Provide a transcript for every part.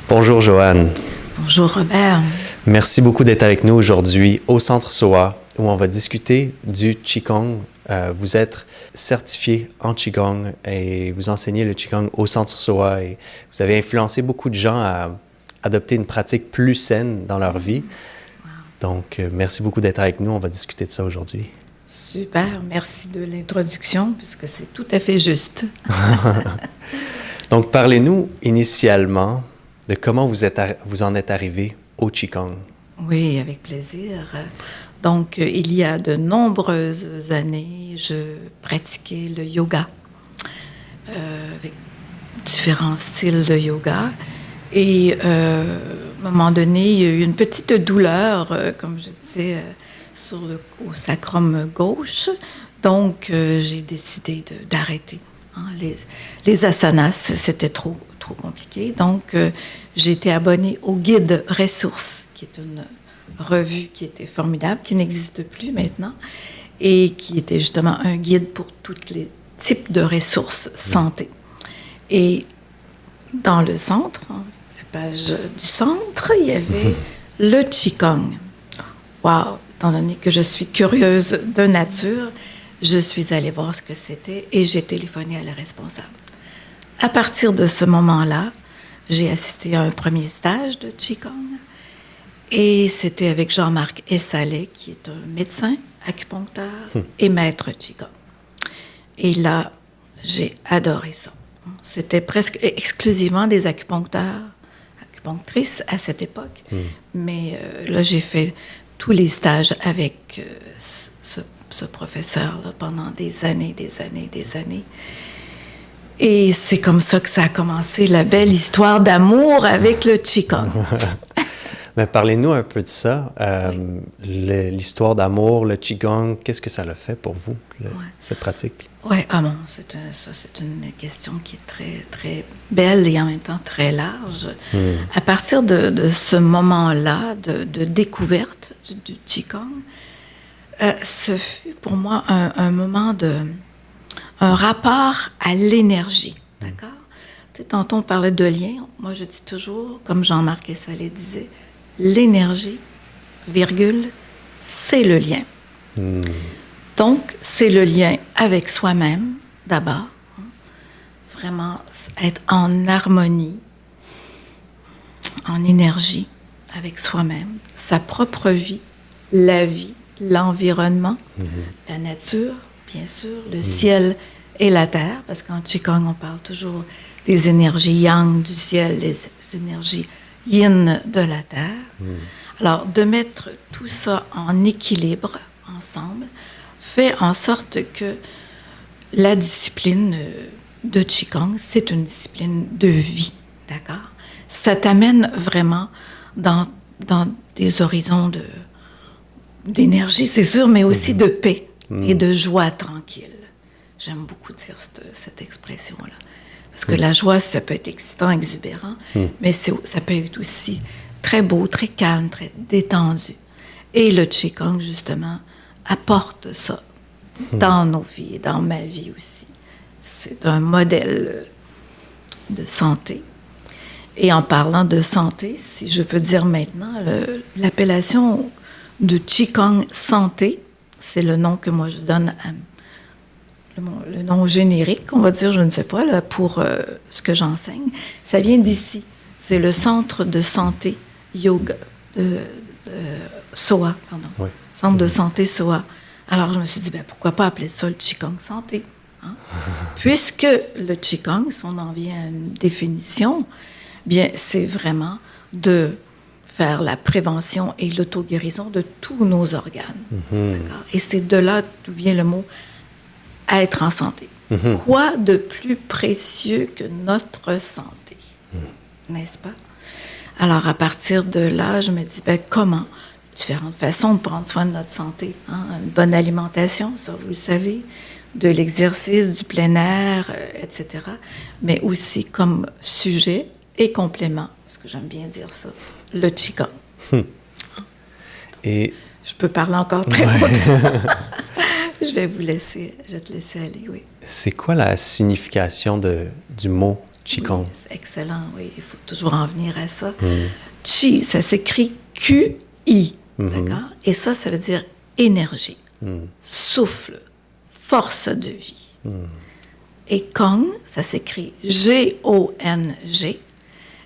Bonjour Joanne. Bonjour Robert. Merci beaucoup d'être avec nous aujourd'hui au Centre SOA où on va discuter du Qigong. Vous êtes certifié en Qigong et vous enseignez le Qigong au Centre SOA et vous avez influencé beaucoup de gens à adopter une pratique plus saine dans leur vie. Wow. Donc, merci beaucoup d'être avec nous. On va discuter de ça aujourd'hui. Super, merci de l'introduction puisque c'est tout à fait juste. Donc, parlez-nous initialement de comment vous en êtes arrivé au Qigong. Oui, avec plaisir. Donc, il y a de nombreuses années, je pratiquais le yoga avec différents styles de yoga. Et à un moment donné, il y a eu une petite douleur, comme je disais, au sacrum gauche. Donc, j'ai décidé d'arrêter. Les asanas, c'était trop compliqué. Donc, j'ai été abonnée au Guide Ressources, qui est une revue qui était formidable, qui n'existe plus maintenant, et qui était justement un guide pour tous les types de ressources santé. Et dans le centre, la page du centre, il y avait le Qigong. Wow! Étant donné que je suis curieuse de nature, je suis allée voir ce que c'était et j'ai téléphoné à la responsable. À partir de ce moment-là, j'ai assisté à un premier stage de Qigong et c'était avec Jean-Marc Essalé, qui est un médecin, acupuncteur et maître Qigong. Et là, j'ai adoré ça. C'était presque exclusivement des acupunctrices à cette époque, mais là, j'ai fait tous les stages avec ce professeur-là pendant des années. Et c'est comme ça que ça a commencé, la belle histoire d'amour avec le Qigong. Mais parlez-nous un peu de ça, l'histoire d'amour, le Qigong, qu'est-ce que ça l'a fait pour vous, cette pratique? Oui, c'est une question qui est très, très belle et en même temps très large. À partir de ce moment-là de découverte du Qigong, ce fut pour moi un moment un rapport à l'énergie, d'accord? Tu sais, tantôt on parlait de lien. Moi, je dis toujours, comme Jean-Marc Essalé disait, l'énergie, virgule, c'est le lien. Donc, c'est le lien avec soi-même, d'abord. Vraiment être en harmonie, en énergie avec soi-même, sa propre vie, la vie, l'environnement, la nature, bien sûr, le ciel et la terre, parce qu'en Qigong, on parle toujours des énergies yang du ciel, les énergies yin de la terre. Alors, de mettre tout ça en équilibre ensemble fait en sorte que la discipline de Qigong, c'est une discipline de vie, d'accord? Ça t'amène vraiment dans des horizons d'énergie, c'est sûr, mais aussi de paix et de joie tranquille. J'aime beaucoup dire cette expression-là. Parce que la joie, ça peut être excitant, exubérant, mais ça peut être aussi très beau, très calme, très détendu. Et le Qigong, justement, apporte ça dans nos vies et dans ma vie aussi. C'est un modèle de santé. Et en parlant de santé, si je peux dire maintenant, l'appellation de Qigong Santé, c'est le nom que moi je donne le nom générique, on va dire, je ne sais pas, là, pour ce que j'enseigne. Ça vient d'ici. C'est le Centre de santé yoga, SOA, pardon. Oui. Centre de santé SOA. Alors, je me suis dit, pourquoi pas appeler ça le Qigong Santé? Hein? Puisque le Qigong, si on en vient à une définition, bien, c'est vraiment de faire la prévention et l'auto-guérison de tous nos organes. D'accord? Et c'est de là d'où vient le mot « être en santé ». Quoi de plus précieux que notre santé? N'est-ce pas? Alors, à partir de là, je me dis, comment? Différentes façons de prendre soin de notre santé. Hein? Une bonne alimentation, ça, vous le savez, de l'exercice, du plein air, etc. Mais aussi comme sujet et complément, parce que j'aime bien dire ça, le Qigong. Et je peux parler encore très longtemps. Je vais te laisser aller, oui. C'est quoi la signification du mot Qigong. Oui, c'est excellent, oui, il faut toujours en venir à ça. Qi, ça s'écrit Q-I, d'accord? Et ça veut dire énergie, souffle, force de vie. Et Kong, ça s'écrit G-O-N-G.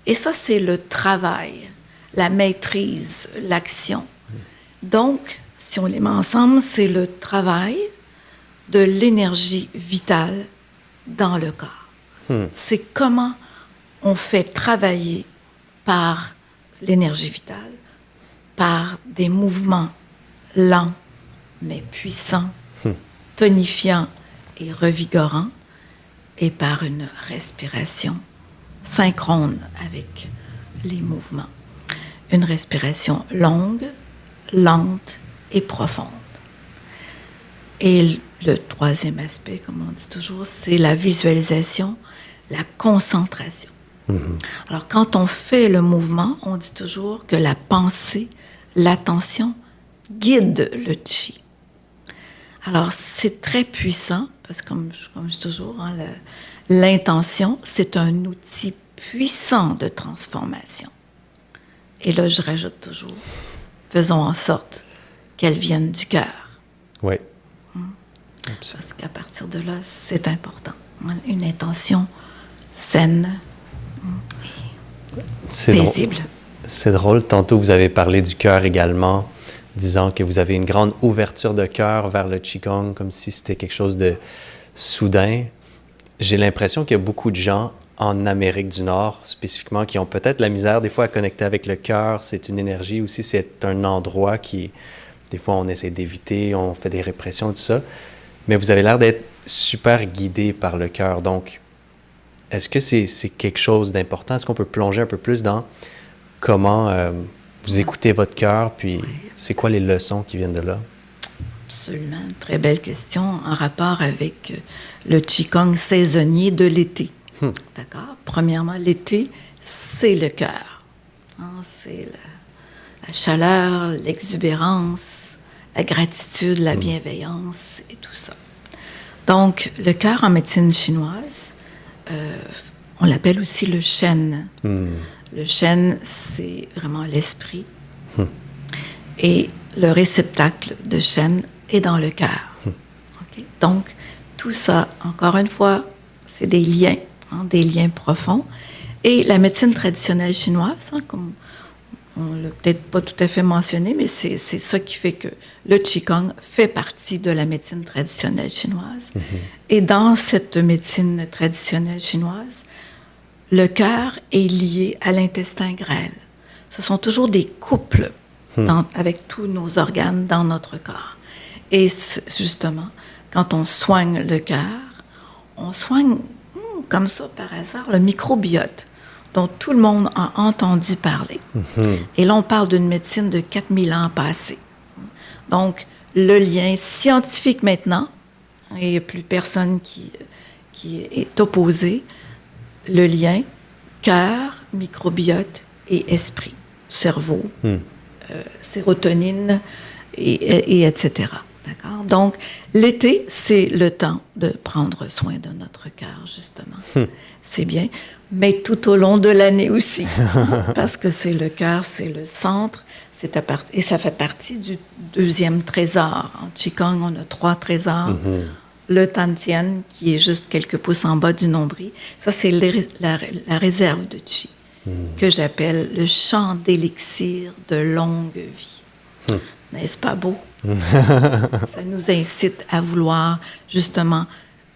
Et ça, c'est le travail, la maîtrise, l'action. Donc, si on les met ensemble, c'est le travail de l'énergie vitale dans le corps. C'est comment on fait travailler par l'énergie vitale, par des mouvements lents mais puissants, tonifiants et revigorants, et par une respiration synchrone avec les mouvements. Une respiration longue, lente et profonde. Et le troisième aspect, comme on dit toujours, c'est la visualisation, la concentration. Alors, quand on fait le mouvement, on dit toujours que la pensée, l'attention guide le chi. Alors, c'est très puissant, parce que comme je dis toujours, hein, l'intention, c'est un outil puissant de transformation. Et là, je rajoute toujours, faisons en sorte qu'elle vienne du cœur. Oui. Parce qu'à partir de là, c'est important. Une intention saine et paisible. C'est drôle. Tantôt, vous avez parlé du cœur également, disant que vous avez une grande ouverture de cœur vers le Qigong, comme si c'était quelque chose de soudain. J'ai l'impression qu'il y a beaucoup de gens en Amérique du Nord, spécifiquement, qui ont peut-être la misère des fois à connecter avec le cœur. C'est une énergie aussi, c'est un endroit qui, des fois, on essaie d'éviter, on fait des répressions, tout ça. Mais vous avez l'air d'être super guidé par le cœur. Donc, est-ce que c'est quelque chose d'important? Est-ce qu'on peut plonger un peu plus dans comment vous écoutez votre cœur, puis c'est quoi les leçons qui viennent de là? Absolument. Une très belle question en rapport avec le Qigong saisonnier de l'été. D'accord? Premièrement, l'été, c'est le cœur. C'est la chaleur, l'exubérance, la gratitude, la bienveillance et tout ça. Donc, le cœur en médecine chinoise, on l'appelle aussi le shen. Le shen, c'est vraiment l'esprit. Et le réceptacle de shen est dans le cœur. Okay? Donc, tout ça, encore une fois, c'est des liens profonds. Et la médecine traditionnelle chinoise, comme on ne l'a peut-être pas tout à fait mentionné, mais c'est ça qui fait que le Qigong fait partie de la médecine traditionnelle chinoise. Et dans cette médecine traditionnelle chinoise, le cœur est lié à l'intestin grêle. Ce sont toujours des couples avec tous nos organes dans notre corps. Et justement, quand on soigne le cœur, on soigne, comme ça par hasard, le microbiote, dont tout le monde a entendu parler. Et là, on parle d'une médecine de 4000 ans passés. Donc, le lien scientifique maintenant, il n'y a plus personne qui est opposé, le lien cœur, microbiote et esprit, cerveau, sérotonine, et etc. D'accord? Donc, l'été, c'est le temps de prendre soin de notre cœur, justement. C'est bien, mais tout au long de l'année aussi, parce que c'est le cœur, c'est le centre, et ça fait partie du deuxième trésor. En Qigong, on a 3 trésors. Le Tantien, qui est juste quelques pouces en bas du nombril, ça, c'est la réserve de Qi, que j'appelle le champ d'élixir de longue vie. N'est-ce pas beau? Ça nous incite à vouloir, justement,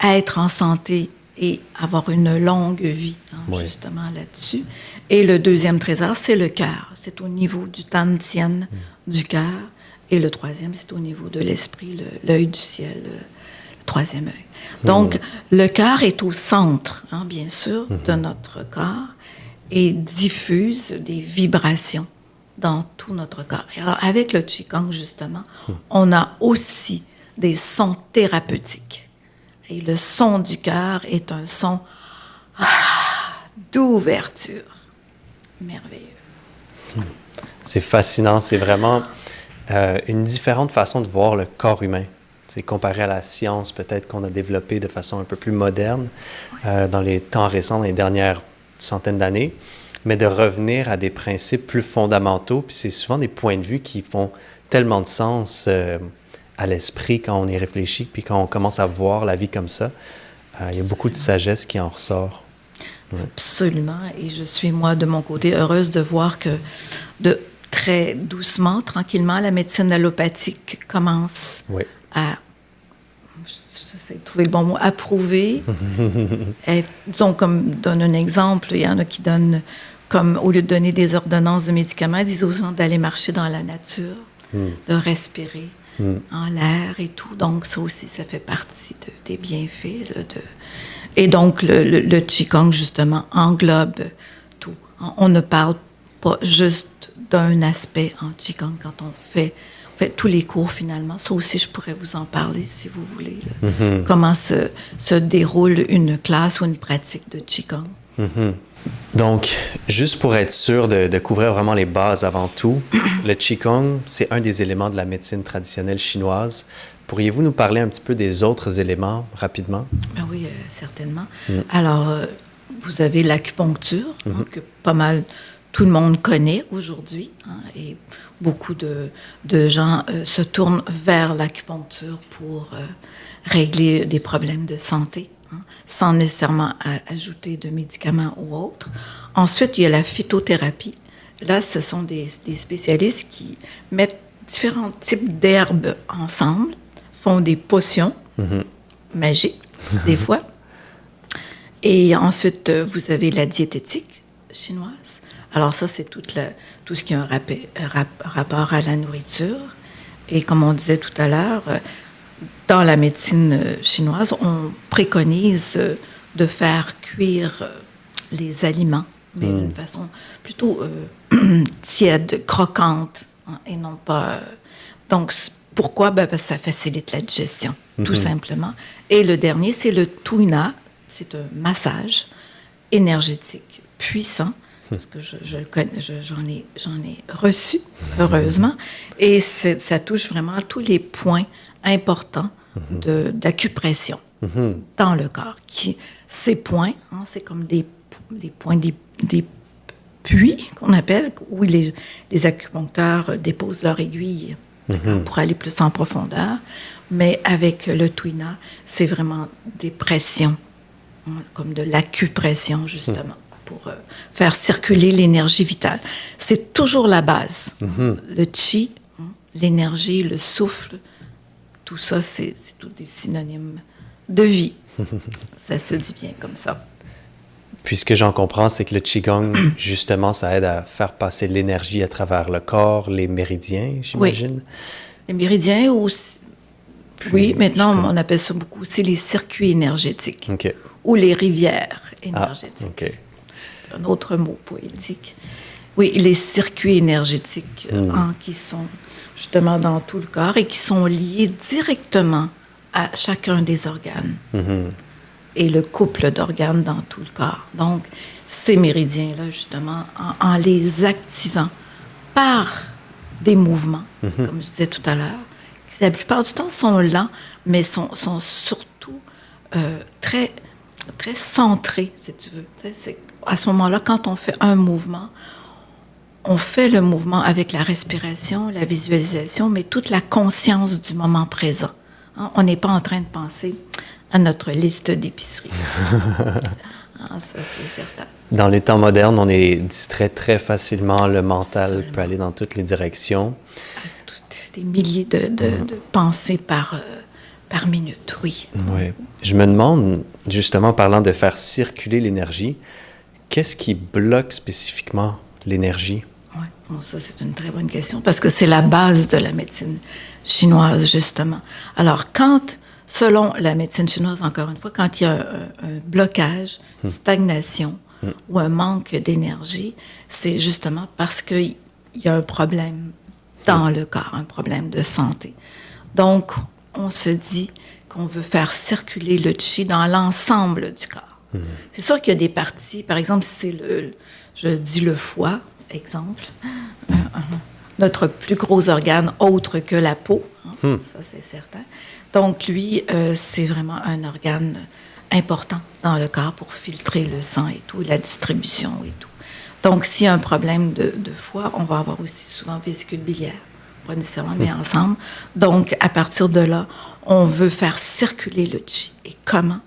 être en santé et avoir une longue vie, justement, là-dessus. Et le deuxième trésor, c'est le cœur. C'est au niveau du Tantien, du cœur. Et le troisième, c'est au niveau de l'esprit, l'œil du ciel, le troisième œil. Donc, le cœur est au centre, bien sûr, de notre corps et diffuse des vibrations dans tout notre corps. Et alors, avec le Qigong, justement, on a aussi des sons thérapeutiques. Et le son du cœur est un son d'ouverture. Merveilleux. C'est fascinant. C'est vraiment une différente façon de voir le corps humain. c'est comparé à la science peut-être qu'on a développée de façon un peu plus moderne dans les temps récents, dans les dernières centaines d'années, mais de revenir à des principes plus fondamentaux. Puis c'est souvent des points de vue qui font tellement de sens à l'esprit quand on y réfléchit, puis quand on commence à voir la vie comme ça. Il y a beaucoup de sagesse qui en ressort. Ouais. Absolument. Et je suis, moi, de mon côté, heureuse de voir que très doucement, tranquillement, la médecine allopathique commence à, j'essaie de trouver le bon mot, approuver. Disons, comme donne un exemple, il y en a qui donnent, comme au lieu de donner des ordonnances de médicaments, ils disent aux gens d'aller marcher dans la nature, de respirer en l'air et tout. Donc, ça aussi, ça fait partie des bienfaits. Et donc, le Qigong, justement, englobe tout. On ne parle pas juste d'un aspect en Qigong quand on fait tous les cours, finalement. Ça aussi, je pourrais vous en parler, si vous voulez. Comment se déroule une classe ou une pratique de Qigong. Donc, juste pour être sûr de couvrir vraiment les bases avant tout, le Qigong, c'est un des éléments de la médecine traditionnelle chinoise. Pourriez-vous nous parler un petit peu des autres éléments rapidement? Ben oui, certainement. Alors, vous avez l'acupuncture, que pas mal tout le monde connaît aujourd'hui, et beaucoup de gens se tournent vers l'acupuncture pour régler des problèmes de santé, sans nécessairement ajouter de médicaments ou autres. Ensuite, il y a la phytothérapie. Là, ce sont des spécialistes qui mettent différents types d'herbes ensemble, font des potions magiques, des fois. Et ensuite, vous avez la diététique chinoise. Alors ça, c'est tout ce qui a un rapport à la nourriture. Et comme on disait tout à l'heure, dans la médecine chinoise, on préconise de faire cuire les aliments, mais d'une façon plutôt tiède, croquante, et non pas... Donc, pourquoi? Parce que ça facilite la digestion, tout simplement. Et le dernier, c'est le Tuina. C'est un massage énergétique puissant, parce que j'en ai reçu, heureusement. Et ça touche vraiment à tous les points importants d'acupression dans le corps. Ces points, c'est comme des points, des puits qu'on appelle, où les acupuncteurs déposent leur aiguille pour aller plus en profondeur. Mais avec le Tuina, c'est vraiment des pressions, comme de l'acupression, justement, pour faire circuler l'énergie vitale. C'est toujours la base. Le Qi, l'énergie, le souffle, tout ça, c'est tous des synonymes de vie. Ça se dit bien comme ça. Puis ce que j'en comprends, c'est que le Qigong, justement, ça aide à faire passer l'énergie à travers le corps, les méridiens, j'imagine. Oui. Les méridiens aussi. Oui, maintenant, on appelle ça beaucoup aussi les circuits énergétiques. Ou les rivières énergétiques. C'est un autre mot poétique. Oui, les circuits énergétiques qui sont justement dans tout le corps et qui sont liés directement à chacun des organes. Et le couple d'organes dans tout le corps. Donc, ces méridiens-là, justement, en les activant par des mouvements, comme je disais tout à l'heure, qui la plupart du temps sont lents, mais sont surtout très, très centrés, si tu veux. À ce moment-là, quand on fait un mouvement, on fait le mouvement avec la respiration, la visualisation, mais toute la conscience du moment présent. On n'est pas en train de penser à notre liste d'épicerie. Ça, c'est certain. Dans les temps modernes, on est distrait très facilement. Le mental peut aller dans toutes les directions. Des milliers de pensées par minute, oui. Oui. Je me demande, justement, parlant de faire circuler l'énergie, qu'est-ce qui bloque spécifiquement l'énergie? Oui, bon, ça, c'est une très bonne question, parce que c'est la base de la médecine chinoise, justement. Alors, selon la médecine chinoise, encore une fois, quand il y a un blocage, stagnation ou un manque d'énergie, c'est justement parce qu'il y a un problème dans le corps, un problème de santé. Donc, on se dit qu'on veut faire circuler le Qi dans l'ensemble du corps. C'est sûr qu'il y a des parties, par exemple, si c'est je dis le foie, exemple, notre plus gros organe autre que la peau, Ça c'est certain. Donc lui, c'est vraiment un organe important dans le corps pour filtrer le sang et tout, la distribution et tout. Donc s'il y a un problème de foie, on va avoir aussi souvent vésicule biliaire, pas nécessairement, mais ensemble. Donc à partir de là, on veut faire circuler le chi. Et comment?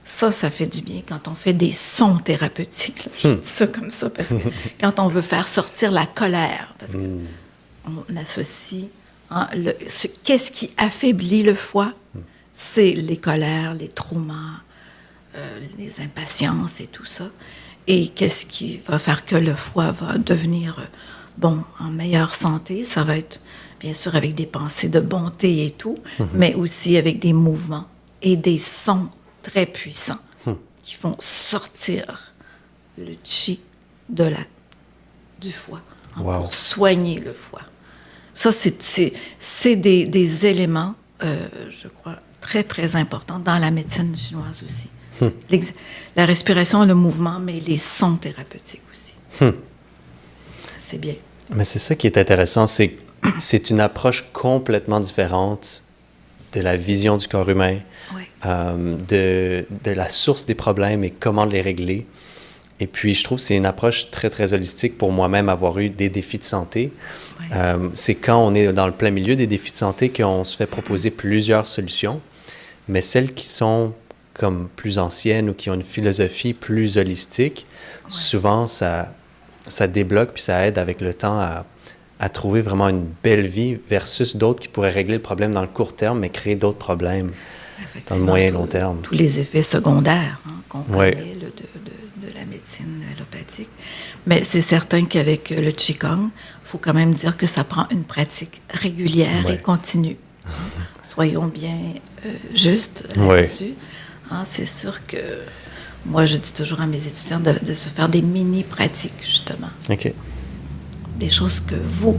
Ça fait du bien quand on fait des sons thérapeutiques. Là. Je dis ça comme ça parce que quand on veut faire sortir la colère, parce qu'on associe qu'est-ce qui affaiblit le foie? C'est les colères, les traumas, les impatiences et tout ça. Et qu'est-ce qui va faire que le foie va devenir, en meilleure santé? Ça va être, bien sûr, avec des pensées de bonté et tout, mais aussi avec des mouvements et des sons très puissants qui font sortir le chi du foie pour soigner le foie. Ça, c'est des éléments, je crois, très, très importants dans la médecine chinoise aussi. La respiration, le mouvement, mais les sons thérapeutiques aussi. C'est bien. Mais c'est ça qui est intéressant, c'est une approche complètement différente de la vision du corps humain, de la source des problèmes et comment les régler. Et puis, je trouve que c'est une approche très, très holistique pour moi-même avoir eu des défis de santé. C'est quand on est dans le plein milieu des défis de santé qu'on se fait proposer plusieurs solutions, mais celles qui sont comme plus anciennes ou qui ont une philosophie plus holistique, souvent, ça débloque puis ça aide avec le temps à trouver vraiment une belle vie versus d'autres qui pourraient régler le problème dans le court terme, mais créer d'autres problèmes dans le moyen et long terme. Tous les effets secondaires qu'on connaît de la médecine allopathique. Mais c'est certain qu'avec le Qigong, il faut quand même dire que ça prend une pratique régulière et continue. Soyons bien justes là-dessus. C'est sûr que moi, je dis toujours à mes étudiants de se faire des mini-pratiques, justement. OK. Des choses que vous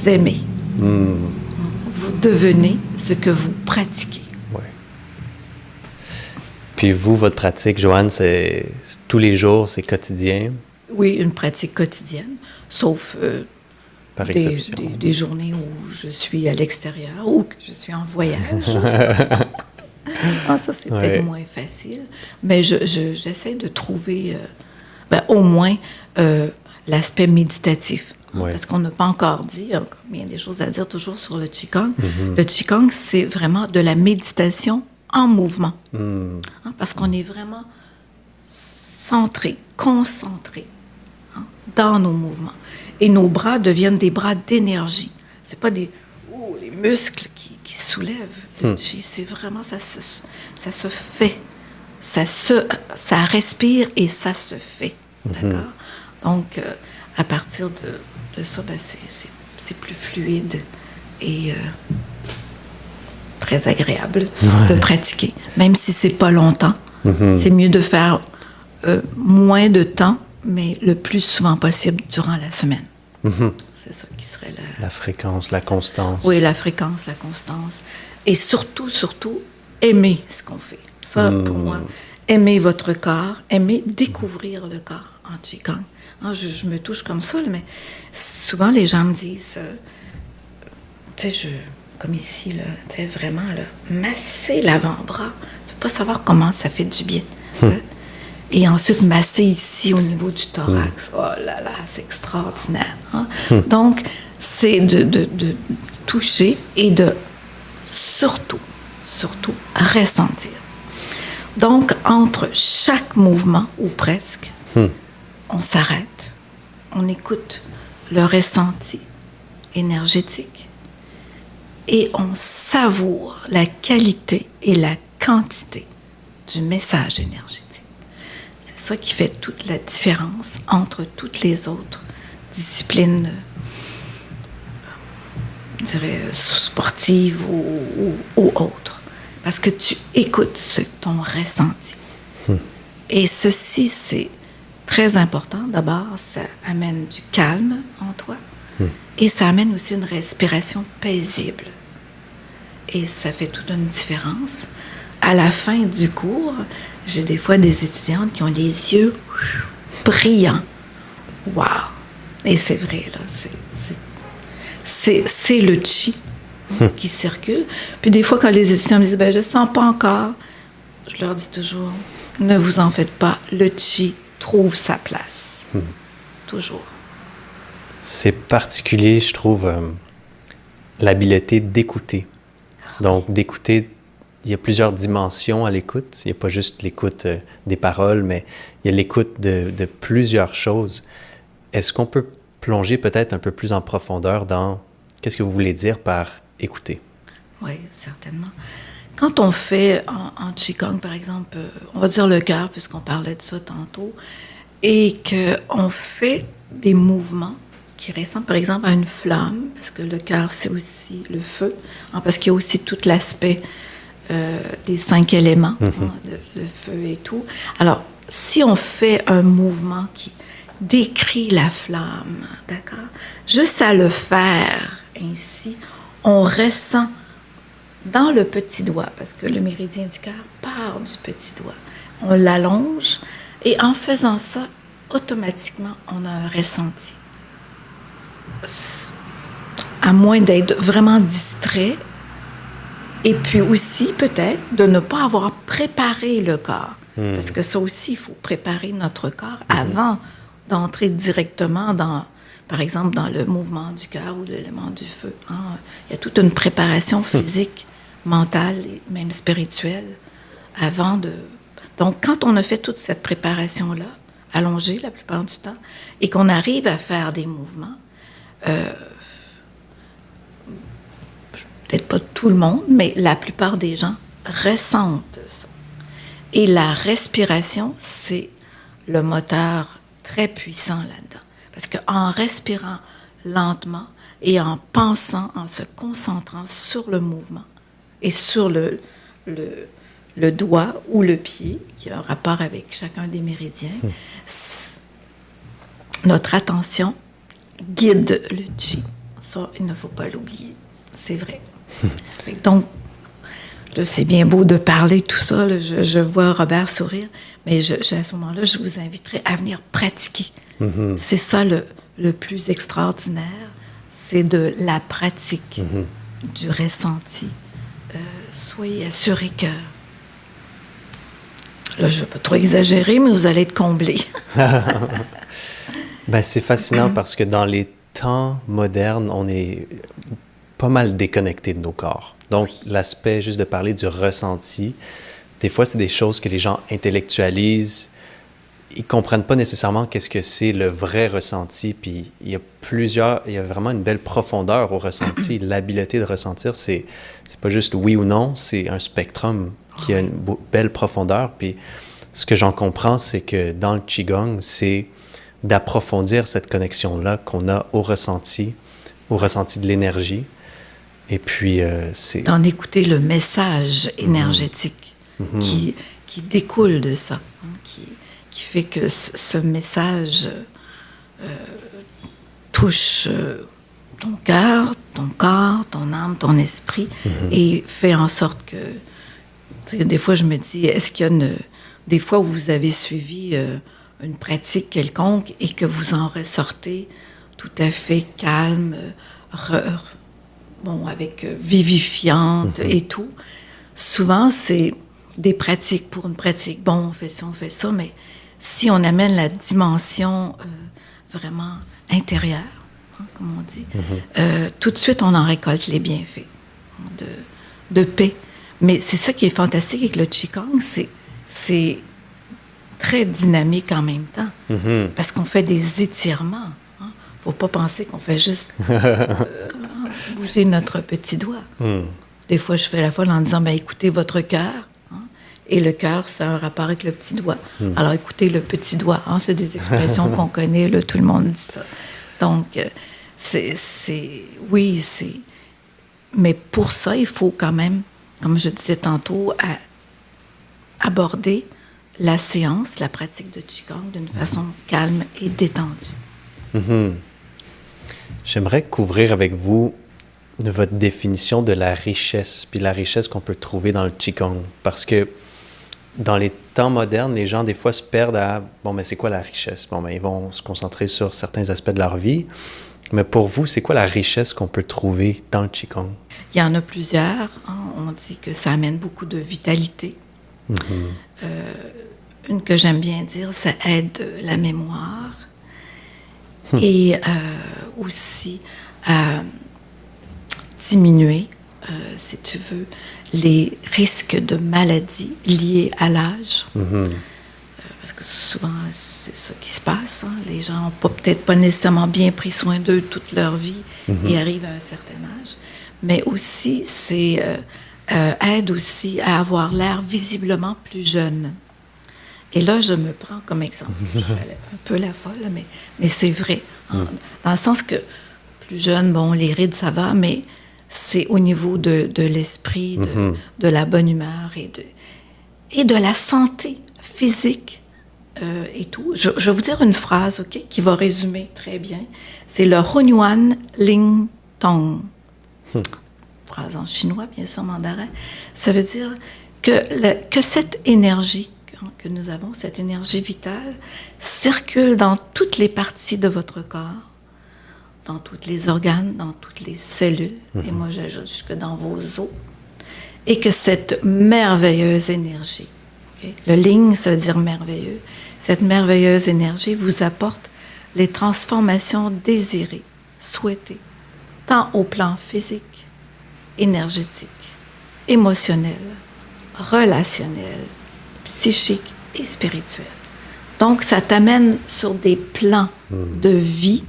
aimez. Vous devenez ce que vous pratiquez. Oui. Puis vous, votre pratique, Joanne, c'est tous les jours, c'est quotidien? Oui, une pratique quotidienne, sauf par exception. Des journées où je suis à l'extérieur ou que je suis en voyage. Ça, c'est peut-être moins facile. Mais j'essaie de trouver au moins l'aspect méditatif. Parce qu'on n'a pas encore dit, il y a bien des choses à dire toujours sur le Qigong. Le Qigong, c'est vraiment de la méditation en mouvement. Parce qu'on est vraiment centré, concentré dans nos mouvements. Et nos bras deviennent des bras d'énergie. C'est pas les muscles qui soulèvent le chi. C'est vraiment, ça se fait. Ça respire et ça se fait. D'accord? Donc, à partir de ça, c'est plus fluide et très agréable de pratiquer. Même si c'est pas longtemps, c'est mieux de faire moins de temps, mais le plus souvent possible durant la semaine. C'est ça qui serait la fréquence, la constance. Oui, la fréquence, la constance. Et surtout, aimer ce qu'on fait. Ça, pour moi, aimer votre corps, aimer découvrir le corps en Qigong. Je me touche comme ça, mais souvent les gens me disent, comme ici, là, vraiment, là, masser l'avant-bras, tu peux pas savoir comment ça fait du bien. Et ensuite, masser ici au niveau du thorax. Oh là là, c'est extraordinaire. Donc, c'est de toucher et de surtout ressentir. Donc, entre chaque mouvement, ou presque, on s'arrête, on écoute le ressenti énergétique et on savoure la qualité et la quantité du message énergétique. C'est ça qui fait toute la différence entre toutes les autres disciplines, je dirais, sportives ou autres. Parce que tu écoutes ton ressenti. Et ceci, c'est très important. D'abord, ça amène du calme en toi. Et ça amène aussi une respiration paisible. Et ça fait toute une différence. À la fin du cours, j'ai des fois des étudiantes qui ont les yeux brillants. Wow! Et c'est vrai, là, c'est le chi qui circulent. Puis des fois, quand les étudiants me disent, je ne sens pas encore, je leur dis toujours, ne vous en faites pas, le chi trouve sa place. Toujours. C'est particulier, je trouve, l'habileté d'écouter. Donc, d'écouter, il y a plusieurs dimensions à l'écoute. Il n'y a pas juste l'écoute des paroles, mais il y a l'écoute de plusieurs choses. Est-ce qu'on peut plonger peut-être un peu plus en profondeur dans qu'est-ce que vous voulez dire par écouter? Oui, certainement. Quand on fait en Qigong, par exemple, on va dire le cœur, puisqu'on parlait de ça tantôt, et qu'on fait des mouvements qui ressemblent, par exemple, à une flamme, parce que le cœur, c'est aussi le feu, parce qu'il y a aussi tout l'aspect des 5 éléments, le feu et tout. Alors, si on fait un mouvement qui décrit la flamme, d'accord? Juste à le faire ainsi, on ressent dans le petit doigt, parce que le méridien du cœur part du petit doigt. On l'allonge et en faisant ça, automatiquement, on a un ressenti. À moins d'être vraiment distrait, et puis aussi peut-être de ne pas avoir préparé le corps. Parce que ça aussi, il faut préparer notre corps avant d'entrer directement dans, par exemple, dans le mouvement du cœur ou l'élément du feu. Il y a toute une préparation physique, mentale et même spirituelle avant de... Donc, quand on a fait toute cette préparation-là, allongée la plupart du temps, et qu'on arrive à faire des mouvements, peut-être pas tout le monde, mais la plupart des gens ressentent ça. Et la respiration, c'est le moteur très puissant là-dedans. Parce qu'en respirant lentement et en pensant, en se concentrant sur le mouvement et sur le doigt ou le pied, qui a un rapport avec chacun des méridiens, notre attention guide le chi. Ça, il ne faut pas l'oublier. C'est vrai. Donc, là, c'est bien beau de parler tout ça. Là, je vois Robert sourire, mais à ce moment-là, je vous inviterai à venir pratiquer. C'est ça le plus extraordinaire, c'est de la pratique, du ressenti. Soyez assurés que... Là, je ne vais pas trop exagérer, mais vous allez être comblés. C'est fascinant parce que dans les temps modernes, on est pas mal déconnecté de nos corps. Donc, l'aspect juste de parler du ressenti, des fois, c'est des choses que les gens intellectualisent. Ils comprennent pas nécessairement qu'est-ce que c'est le vrai ressenti. Puis, il y a vraiment une belle profondeur au ressenti. L'habileté de ressentir, c'est pas juste oui ou non, c'est un spectrum qui a une belle profondeur. Puis, ce que j'en comprends, c'est que dans le Qigong, c'est d'approfondir cette connexion-là qu'on a au ressenti de l'énergie. Et puis, c'est... D'en écouter le message énergétique qui découle de ça, qui fait que ce message touche ton cœur, ton corps, ton âme, ton esprit, et fait en sorte que... Des fois, je me dis, est-ce qu'il y a des fois où vous avez suivi une pratique quelconque et que vous en ressortez tout à fait calme, avec vivifiante et tout. Souvent, c'est des pratiques pour une pratique. Bon, on fait ça, mais si on amène la dimension vraiment intérieure, comme on dit, tout de suite, on en récolte les bienfaits de paix. Mais c'est ça qui est fantastique avec le Qigong, c'est très dynamique en même temps, parce qu'on fait des étirements. Faut pas penser qu'on fait juste bouger notre petit doigt. Des fois, je fais la folle en disant, écoutez votre cœur, et le cœur, ça a un rapport avec le petit doigt. Alors, écoutez le petit doigt, c'est des expressions qu'on connaît, là, tout le monde dit ça. Donc, oui, mais pour ça, il faut quand même, comme je disais tantôt, aborder la séance, la pratique de Qigong d'une façon calme et détendue. J'aimerais couvrir avec vous votre définition de la richesse, puis la richesse qu'on peut trouver dans le Qigong. Parce que dans les temps modernes, les gens, des fois, se perdent à « bon, mais c'est quoi la richesse? » Bon, ils vont se concentrer sur certains aspects de leur vie. Mais pour vous, c'est quoi la richesse qu'on peut trouver dans le Qigong? Il y en a plusieurs. Hein. On dit que ça amène beaucoup de vitalité. Une que j'aime bien dire, ça aide la mémoire et aussi à diminuer, si tu veux, les risques de maladies liées à l'âge. Parce que souvent, c'est ça qui se passe. Hein. Les gens n'ont peut-être pas nécessairement bien pris soin d'eux toute leur vie et arrivent à un certain âge. Mais aussi, c'est aide aussi à avoir l'air visiblement plus jeune. Et là, je me prends comme exemple. Je suis un peu la folle, mais c'est vrai. Hein. Dans le sens que plus jeune, bon, les rides, ça va, mais c'est au niveau de l'esprit, de la bonne humeur et de la santé physique et tout. Je vais vous dire une phrase, OK, qui va résumer très bien. C'est le Hunyuan Ling Tong. Phrase en chinois, bien sûr, mandarin. Ça veut dire que cette énergie que nous avons, cette énergie vitale, circule dans toutes les parties de votre corps, dans tous les organes, dans toutes les cellules, et moi j'ajoute jusque dans vos os, et que cette merveilleuse énergie, okay, le Ling, ça veut dire merveilleux, cette merveilleuse énergie vous apporte les transformations désirées, souhaitées, tant au plan physique, énergétique, émotionnel, relationnel, psychique et spirituel. Donc, ça t'amène sur des plans de vie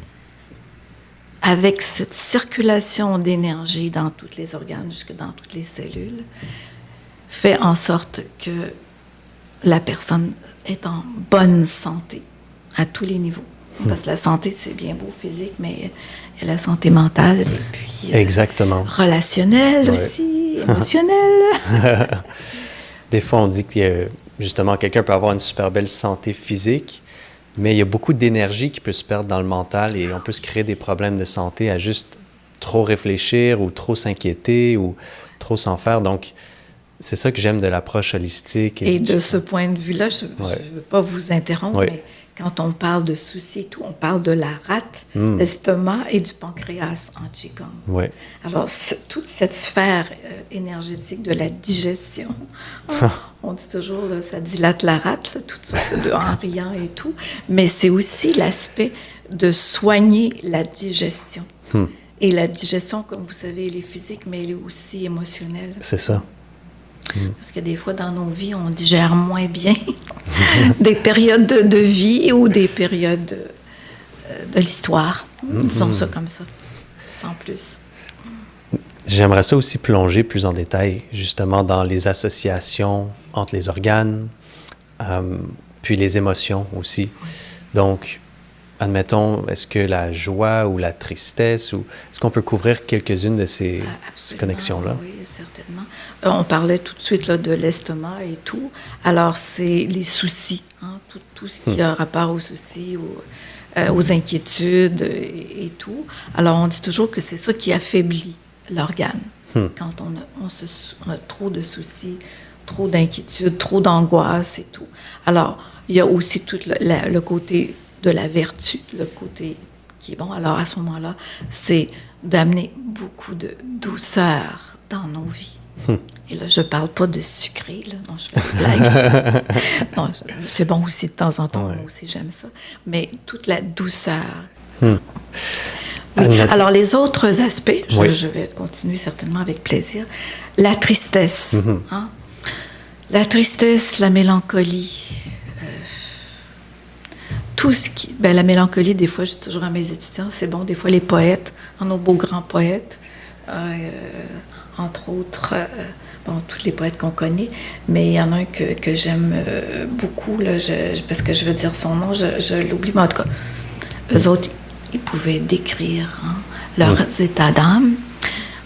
avec cette circulation d'énergie dans tous les organes, jusque dans toutes les cellules, fait en sorte que la personne est en bonne santé à tous les niveaux. Parce que la santé, c'est bien beau physique, mais il y a la santé mentale et puis exactement. Relationnelle aussi, émotionnelle. Des fois, on dit que justement, quelqu'un peut avoir une super belle santé physique, mais il y a beaucoup d'énergie qui peut se perdre dans le mental et on peut se créer des problèmes de santé à juste trop réfléchir ou trop s'inquiéter ou trop s'en faire. Donc, c'est ça que j'aime de l'approche holistique. Et de ce point de vue-là, je ne veux pas vous interrompre, mais quand on parle de soucis et tout, on parle de la rate, l'estomac et du pancréas en Qigong. Ouais. Alors, toute cette sphère énergétique de la digestion, on dit toujours, là, ça dilate la rate, là, tout ça, en riant et tout, mais c'est aussi l'aspect de soigner la digestion. Et la digestion, comme vous savez, elle est physique, mais elle est aussi émotionnelle. C'est ça. Parce que des fois, dans nos vies, on digère moins bien des périodes de vie ou des périodes de l'histoire. Disons ça comme ça, sans plus. J'aimerais ça aussi plonger plus en détail, justement, dans les associations entre les organes, puis les émotions aussi. Donc, admettons, est-ce que la joie ou la tristesse, ou est-ce qu'on peut couvrir quelques-unes de ces connexions-là? Oui, certainement. On parlait tout de suite là, de l'estomac et tout. Alors, c'est les soucis, hein, tout ce qui a rapport aux soucis, aux inquiétudes et tout. Alors, on dit toujours que c'est ça qui affaiblit l'organe. Quand on a trop de soucis, trop d'inquiétudes, trop d'angoisse et tout. Alors, il y a aussi tout le côté de la vertu, le côté qui est bon. Alors, à ce moment-là, c'est d'amener beaucoup de douceur dans nos vies. Et là, je ne parle pas de sucré, là, non, je fais des blagues. Non, c'est bon aussi de temps en temps, moi aussi, j'aime ça. Mais toute la douceur. Oui. Alors, les autres aspects, je vais continuer certainement avec plaisir. La tristesse. Hein? La tristesse, la mélancolie. Tout ce qui... la mélancolie, des fois, je dis toujours à mes étudiants, c'est bon, des fois, les poètes, nos beaux grands poètes, entre autres, tous les poètes qu'on connaît, mais il y en a un que j'aime beaucoup, là, parce que je veux dire son nom, je l'oublie, mais en tout cas, eux autres, ils pouvaient décrire leurs états d'âme,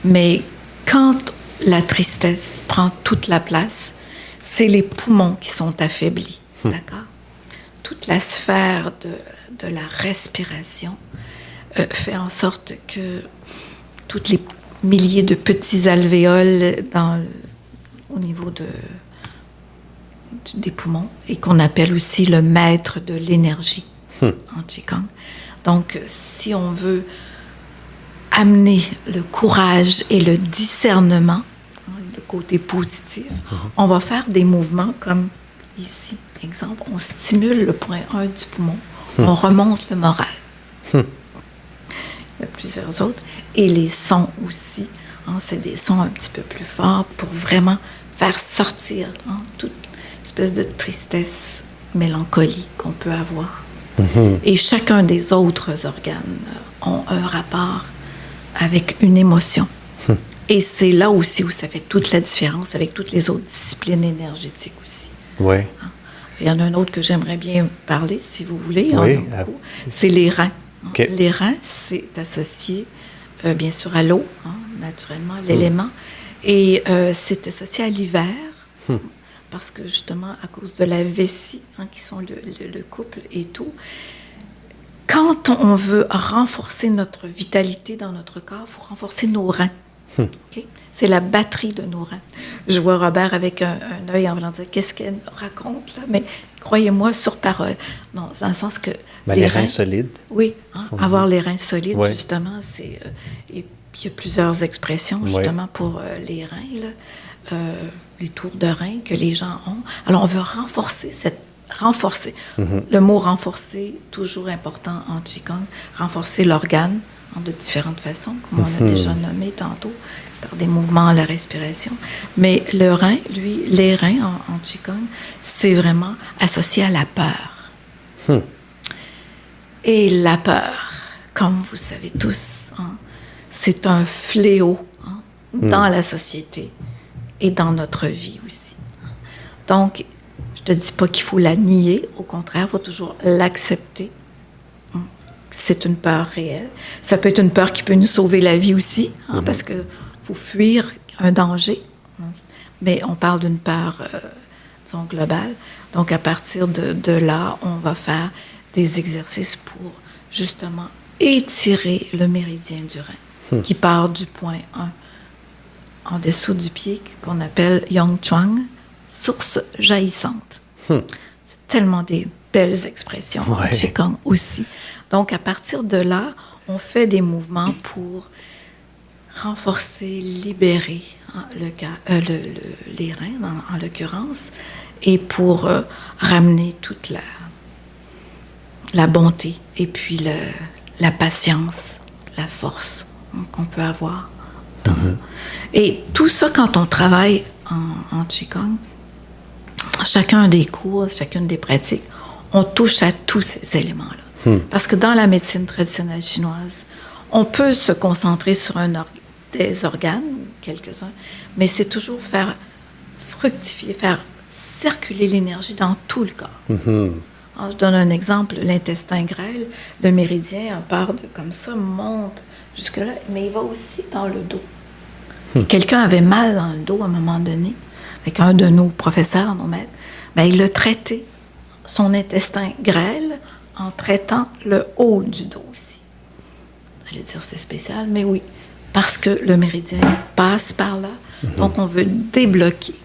mais quand la tristesse prend toute la place, c'est les poumons qui sont affaiblis, d'accord? Toute la sphère de la respiration fait en sorte que toutes les milliers de petits alvéoles au niveau des poumons, et qu'on appelle aussi le maître de l'énergie en Qigong. Donc, si on veut amener le courage et le discernement, le côté positif, on va faire des mouvements comme ici, exemple, on stimule le point 1 du poumon, on remonte le moral. Il y a plusieurs autres. Et les sons aussi, c'est des sons un petit peu plus forts pour vraiment faire sortir toute espèce de tristesse, mélancolie qu'on peut avoir. Et chacun des autres organes ont un rapport avec une émotion. Et c'est là aussi où ça fait toute la différence avec toutes les autres disciplines énergétiques aussi. Oui. Il y en a un autre que j'aimerais bien parler, si vous voulez. Oui. C'est les reins. Okay. Les reins, c'est associé, bien sûr, à l'eau, naturellement, l'élément. Et c'est associé à l'hiver, parce que justement, à cause de la vessie, qui sont le couple et tout, quand on veut renforcer notre vitalité dans notre corps, il faut renforcer nos reins. Okay? C'est la batterie de nos reins. Je vois Robert avec un œil en voulant dire qu'est-ce qu'elle raconte là, mais croyez-moi sur parole. Non, dans le sens que les reins solides. Oui, avoir les reins solides, justement, c'est et puis il y a plusieurs expressions justement pour les reins là, les tours de reins que les gens ont. Alors on veut renforcer le mot renforcer, toujours important en Qigong, renforcer l'organe de différentes façons, comme on a déjà nommé tantôt, par des mouvements à la respiration. Mais le rein, lui, les reins en Qigong, c'est vraiment associé à la peur. Et la peur, comme vous savez tous, c'est un fléau dans la société et dans notre vie aussi. Donc, je ne te dis pas qu'il faut la nier, au contraire, il faut toujours l'accepter. C'est une peur réelle. Ça peut être une peur qui peut nous sauver la vie aussi, parce qu'il faut fuir un danger. Mais on parle d'une peur, disons, globale. Donc, à partir de là, on va faire des exercices pour, justement, étirer le méridien du rein, qui part du point 1 en dessous du pied, qu'on appelle Yang Chuang, source jaillissante. C'est tellement des belles expressions en Qigong aussi. Donc, à partir de là, on fait des mouvements pour renforcer, libérer les reins, en l'occurrence, et pour ramener toute la bonté et puis la patience, la force qu'on peut avoir. Et tout ça, quand on travaille en Qigong, chacun des cours, chacune des pratiques, on touche à tous ces éléments-là. Parce que dans la médecine traditionnelle chinoise, on peut se concentrer sur des organes, quelques-uns, mais c'est toujours faire fructifier, faire circuler l'énergie dans tout le corps. Alors, je donne un exemple, l'intestin grêle, le méridien, part comme ça, monte jusque-là, mais il va aussi dans le dos. Quelqu'un avait mal dans le dos à un moment donné, avec un de nos professeurs, nos maîtres, il a traité son intestin grêle en traitant le haut du dos aussi. Vous allez dire c'est spécial, mais oui, parce que le méridien passe par là, donc on veut débloquer,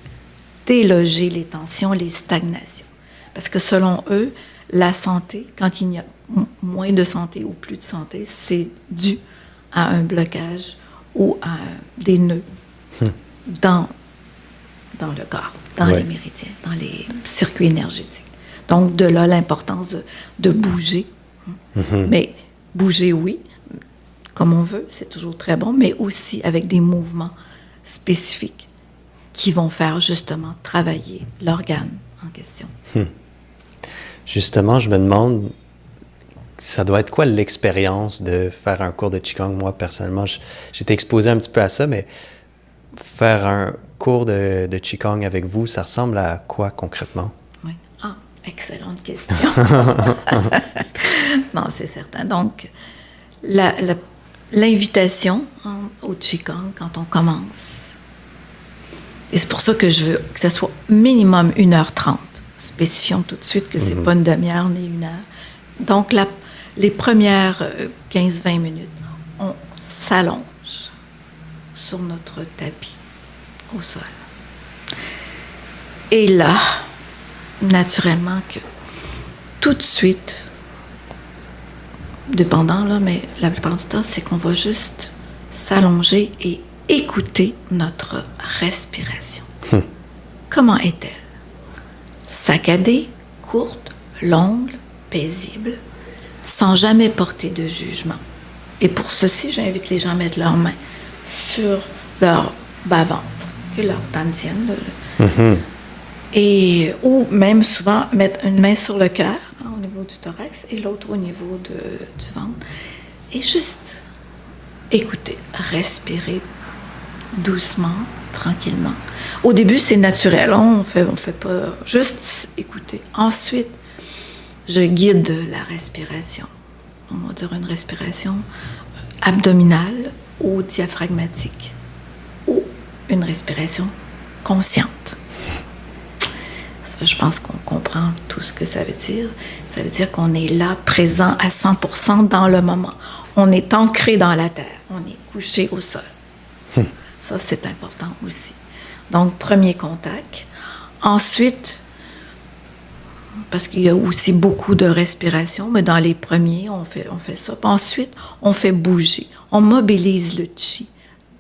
déloger les tensions, les stagnations. Parce que selon eux, la santé, quand il y a moins de santé ou plus de santé, c'est dû à un blocage ou à des nœuds dans le corps, dans les méridiens, dans les circuits énergétiques. Donc, de là, l'importance de bouger. Mais bouger, oui, comme on veut, c'est toujours très bon, mais aussi avec des mouvements spécifiques qui vont faire justement travailler l'organe en question. Justement, je me demande, ça doit être quoi l'expérience de faire un cours de Qigong? Moi, personnellement, j'étais exposé un petit peu à ça, mais faire un cours de Qigong avec vous, ça ressemble à quoi concrètement? Oui. Ah, excellente question. Non, c'est certain. Donc, l'invitation au Qigong, quand on commence, et c'est pour ça que je veux que ça soit minimum 1h30. Spécifions tout de suite que c'est pas une demi-heure ni 1 heure. Donc, les premières 15-20 minutes, on s'allonge sur notre tapis au sol. Et là, naturellement que tout de suite, dépendant là, mais la plupart du temps, c'est qu'on va juste s'allonger et écouter notre respiration. Comment est-elle? Saccadée, courte, longue, paisible, sans jamais porter de jugement. Et pour ceci, j'invite les gens à mettre leurs mains sur leur bas-ventre, leur dantienne, et ou même souvent mettre une main sur le cœur, au niveau du thorax, et l'autre au niveau du ventre. Et juste écouter, respirer doucement, tranquillement. Au début, c'est naturel, on fait pas, juste écouter. Ensuite, je guide la respiration. On va dire une respiration abdominale ou diaphragmatique, ou une respiration consciente. Ça, je pense qu'on comprend tout ce que ça veut dire. Ça veut dire qu'on est là, présent à 100% dans le moment. On est ancré dans la terre. On est couché au sol. Ça, c'est important aussi. Donc, premier contact. Ensuite, parce qu'il y a aussi beaucoup de respiration, mais dans les premiers, on fait ça. Puis ensuite, on fait bouger. On mobilise le chi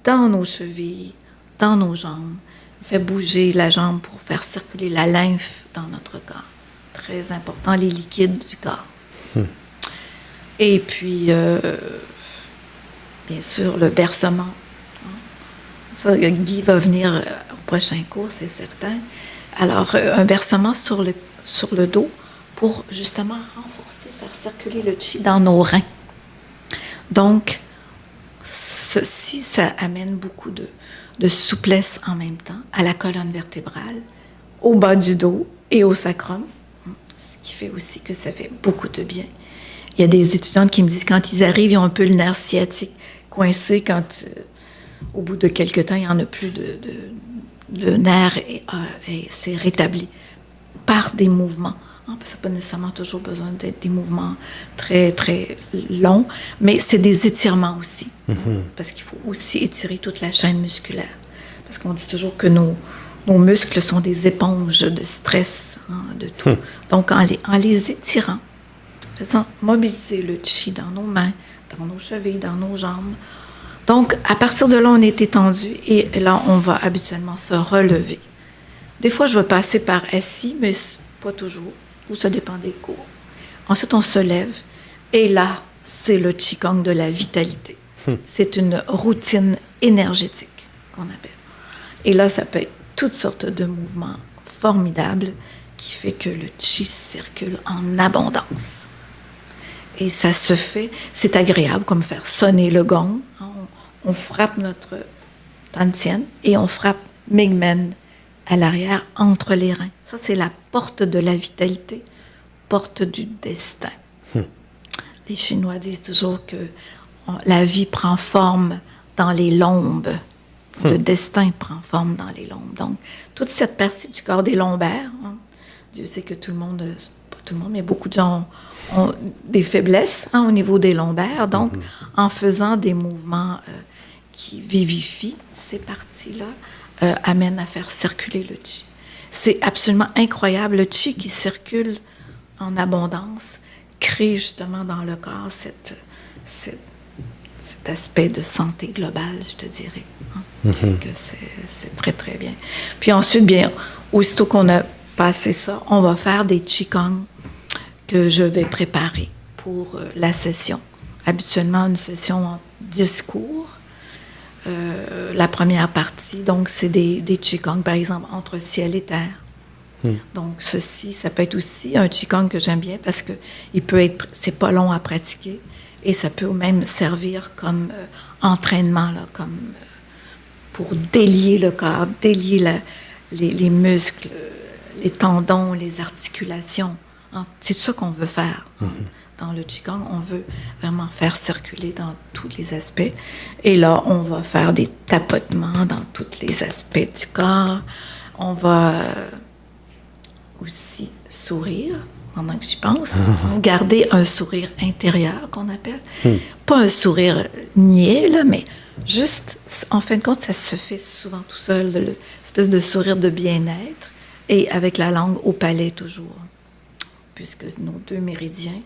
dans nos chevilles, dans nos jambes. On fait bouger la jambe pour faire circuler la lymphe dans notre corps. Très important, les liquides du corps aussi. Et puis, bien sûr, le bercement. Ça, Guy va venir au prochain cours, c'est certain. Alors, un bercement sur le dos pour justement renforcer, faire circuler le chi dans nos reins. Donc, ceci, ça amène beaucoup de souplesse en même temps à la colonne vertébrale, au bas du dos et au sacrum, ce qui fait aussi que ça fait beaucoup de bien. Il y a des étudiantes qui me disent quand ils arrivent, ils ont un peu le nerf sciatique coincé quand, au bout de quelques temps, il n'y en a plus le nerf s'est rétabli par des mouvements. Ça n'a pas nécessairement toujours besoin d'être des mouvements très, très longs, mais c'est des étirements aussi. Parce qu'il faut aussi étirer toute la chaîne musculaire. Parce qu'on dit toujours que nos muscles sont des éponges de stress, de tout. Donc, en les étirant, faisant mobiliser le chi dans nos mains, dans nos chevilles, dans nos jambes. Donc, à partir de là, on est étendu et là, on va habituellement se relever. Des fois, je vais passer par assis, mais pas toujours, ou ça dépend des cours. Ensuite, on se lève et là, c'est le Qigong de la vitalité. C'est une routine énergétique qu'on appelle. Et là, ça peut être toutes sortes de mouvements formidables qui fait que le Qi circule en abondance. Et ça se fait, c'est agréable comme faire sonner le gong. On frappe notre dantian et on frappe Mingmen à l'arrière, entre les reins. Ça, c'est la porte de la vitalité, porte du destin. Les Chinois disent toujours que la vie prend forme dans les lombes. Le destin prend forme dans les lombes. Donc, toute cette partie du corps des lombaires, Dieu sait que tout le monde, pas tout le monde, mais beaucoup de gens ont des faiblesses au niveau des lombaires. Donc, en faisant des mouvements qui vivifient ces parties-là, amène à faire circuler le chi. C'est absolument incroyable. Le chi qui circule en abondance crée justement dans le corps cet aspect de santé globale, je te dirais. Que c'est très, très bien. Puis ensuite, bien, aussitôt qu'on a passé ça, on va faire des qigong que je vais préparer pour la session. Habituellement, une session en 10 cours. La première partie, donc, c'est des qigong, par exemple, entre ciel et terre. Donc, ceci, ça peut être aussi un qigong que j'aime bien parce que c'est pas long à pratiquer et ça peut même servir comme entraînement, là, comme pour délier le corps, délier les muscles, les tendons, les articulations. C'est ça qu'on veut faire. Dans le Qigong, on veut vraiment faire circuler dans tous les aspects. Et là, on va faire des tapotements dans tous les aspects du corps. On va aussi sourire, pendant que j'y pense. Garder un sourire intérieur, qu'on appelle. Pas un sourire niais, là, mais juste, en fin de compte, ça se fait souvent tout seul, l'espèce de sourire de bien-être, et avec la langue au palais toujours. Puisque nos deux méridiens,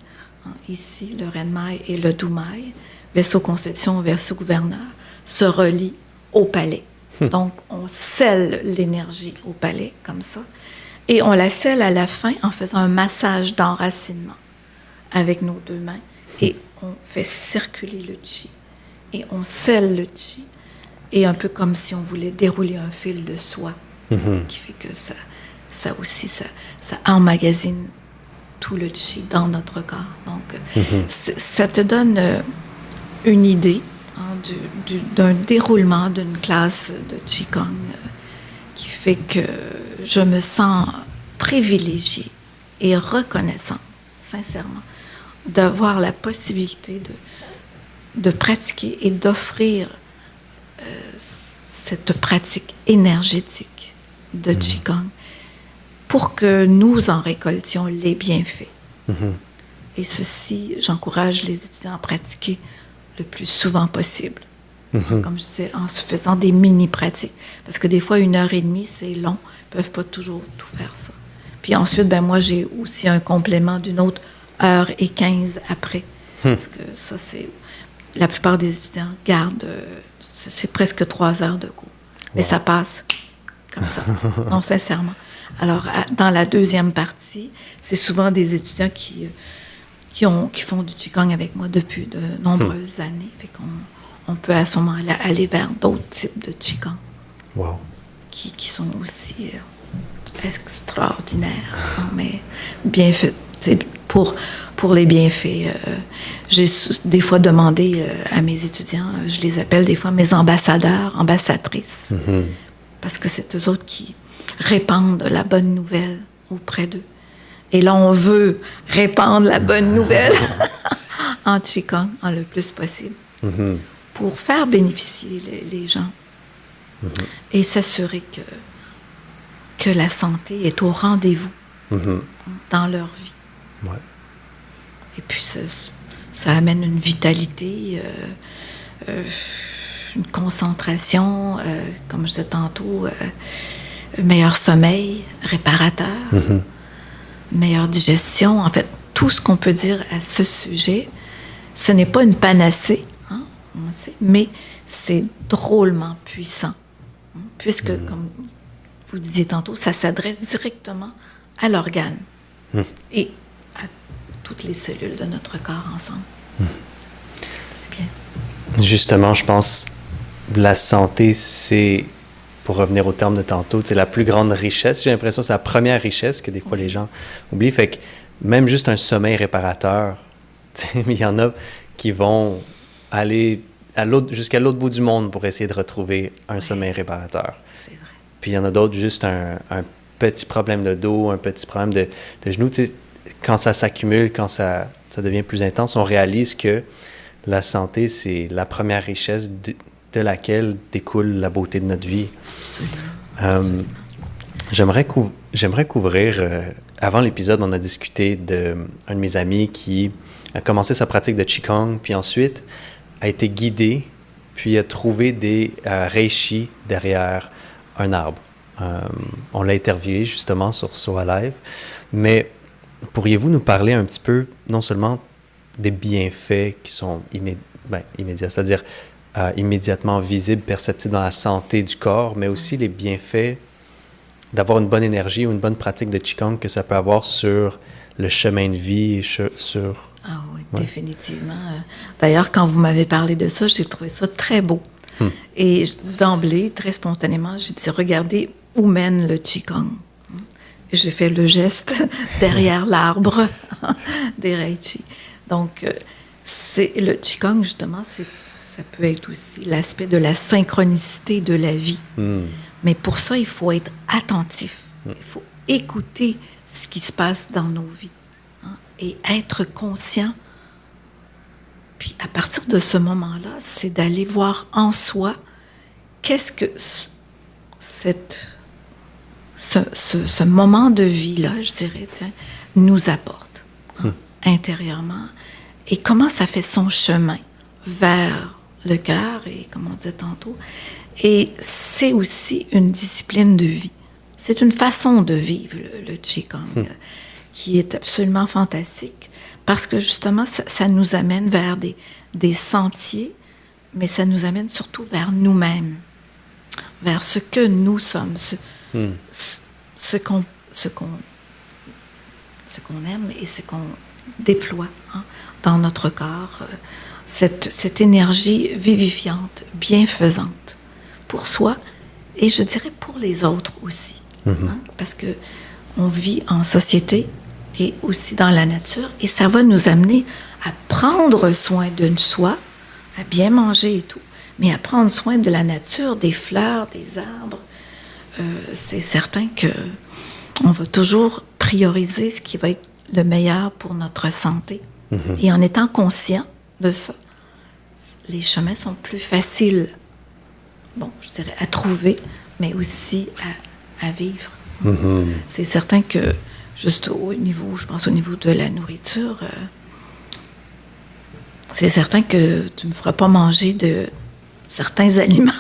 ici, le Renmai et le Dumai, vaisseau conception, vaisseau gouverneur, se relie au palais. Donc, on scelle l'énergie au palais, comme ça. Et on la scelle à la fin en faisant un massage d'enracinement avec nos 2 mains. Et on fait circuler le chi. Et on scelle le chi. Et un peu comme si on voulait dérouler un fil de soie. Qui fait que ça aussi, ça emmagasine tout le chi dans notre corps. Donc, ça te donne une idée d'un déroulement d'une classe de Qigong qui fait que je me sens privilégiée et reconnaissante, sincèrement, d'avoir la possibilité de pratiquer et d'offrir cette pratique énergétique de Qigong pour que nous en récoltions les bienfaits. Et ceci, j'encourage les étudiants à pratiquer le plus souvent possible. Comme je disais, en se faisant des mini-pratiques. Parce que des fois, 1h30, c'est long. Ils ne peuvent pas toujours tout faire ça. Puis ensuite, moi, j'ai aussi un complément d'une autre 1h15 après. Parce que ça, c'est... La plupart des étudiants gardent... c'est presque 3 heures de cours. Mais ça passe comme ça. Non, sincèrement. Alors, dans la deuxième partie, c'est souvent des étudiants qui font du Qigong avec moi depuis de nombreuses années. Fait qu'on peut à ce moment-là aller vers d'autres types de Qigong. Wow. Qui sont aussi extraordinaires. Mais bien fait. Pour les bienfaits, j'ai des fois demandé à mes étudiants, je les appelle des fois mes ambassadeurs, ambassadrices, parce que c'est eux autres qui répandent la bonne nouvelle auprès d'eux. Et là, on veut répandre la bonne nouvelle en Qigong, le plus possible, pour faire bénéficier les gens et s'assurer que la santé est au rendez-vous dans leur vie. Ouais. Et puis, ça amène une vitalité, une concentration, comme je disais tantôt, un meilleur sommeil réparateur, meilleure digestion. En fait, tout ce qu'on peut dire à ce sujet, ce n'est pas une panacée, on le sait, mais c'est drôlement puissant, puisque, comme vous disiez tantôt, ça s'adresse directement à l'organe et à toutes les cellules de notre corps ensemble. C'est bien. Justement, je pense que la santé, c'est, pour revenir au terme de tantôt, c'est la plus grande richesse. J'ai l'impression que c'est la première richesse que des fois les gens oublient. Fait que même juste un sommeil réparateur, il y en a qui vont aller jusqu'à l'autre bout du monde pour essayer de retrouver un sommeil réparateur. C'est vrai. Puis il y en a d'autres, juste un petit problème de dos, un petit problème de genoux. Tu sais, quand ça s'accumule, quand ça devient plus intense, on réalise que la santé, c'est la première richesse de laquelle découle la beauté de notre vie. Absolument. J'aimerais couvrir... avant l'épisode, on a discuté d'un de mes amis qui a commencé sa pratique de Qigong, puis ensuite a été guidé, puis a trouvé des reishi derrière un arbre. On l'a interviewé justement sur Soa Live, mais pourriez-vous nous parler un petit peu, non seulement des bienfaits qui sont immédiats, c'est-à-dire immédiatement visibles, perceptibles dans la santé du corps, mais aussi les bienfaits d'avoir une bonne énergie ou une bonne pratique de Qigong que ça peut avoir sur le chemin de vie et sur... Ah oui, définitivement. D'ailleurs, quand vous m'avez parlé de ça, j'ai trouvé ça très beau. Et d'emblée, très spontanément, j'ai dit, regardez où mène le Qigong. Et j'ai fait le geste derrière l'arbre des Reichi. Donc, le Qigong, justement, ça peut être aussi l'aspect de la synchronicité de la vie. Mais pour ça, il faut être attentif. Il faut écouter ce qui se passe dans nos vies. Et être conscient. Puis à partir de ce moment-là, c'est d'aller voir en soi qu'est-ce que ce moment de vie-là, je dirais, nous apporte intérieurement. Et comment ça fait son chemin vers le cœur, et comme on disait tantôt. Et c'est aussi une discipline de vie. C'est une façon de vivre, le Qigong, qui est absolument fantastique, parce que justement, ça nous amène vers des sentiers mais ça nous amène surtout vers nous-mêmes, vers ce que nous sommes, ce qu'on aime et ce qu'on déploie dans notre corps, cette énergie vivifiante, bienfaisante pour soi et je dirais pour les autres aussi, parce que on vit en société et aussi dans la nature et ça va nous amener à prendre soin de soi, à bien manger et tout, mais à prendre soin de la nature, des fleurs, des arbres. C'est certain que on va toujours prioriser ce qui va être le meilleur pour notre santé. Et en étant conscient de ça, les chemins sont plus faciles, je dirais, à trouver, mais aussi à vivre. C'est certain que, juste au niveau, je pense au niveau de la nourriture, c'est certain que tu ne me feras pas manger de certains aliments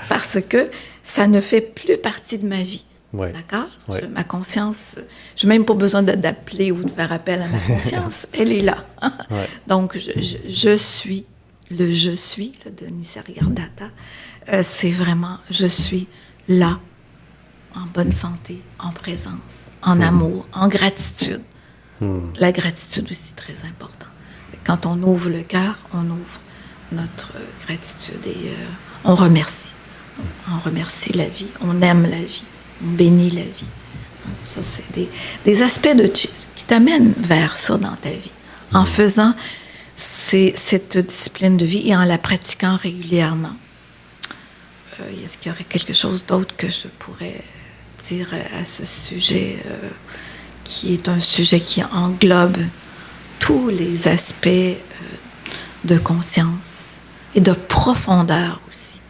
parce que ça ne fait plus partie de ma vie. Ouais. D'accord? Ouais. Ma conscience, je n'ai même pas besoin d'appeler ou de faire appel à ma conscience, elle est là. Ouais. Donc, je suis, le je suis là, de Nisargadatta, c'est vraiment je suis là, en bonne santé, en présence, en amour, en gratitude. La gratitude aussi, très important. Quand on ouvre le cœur, on ouvre notre gratitude et on remercie. On remercie la vie, on aime la vie. On bénit la vie. Ça, c'est des aspects qui t'amènent vers ça dans ta vie. En faisant cette discipline de vie et en la pratiquant régulièrement. Est-ce qu'il y aurait quelque chose d'autre que je pourrais dire à ce sujet, qui est un sujet qui englobe tous les aspects de conscience et de profondeur aussi.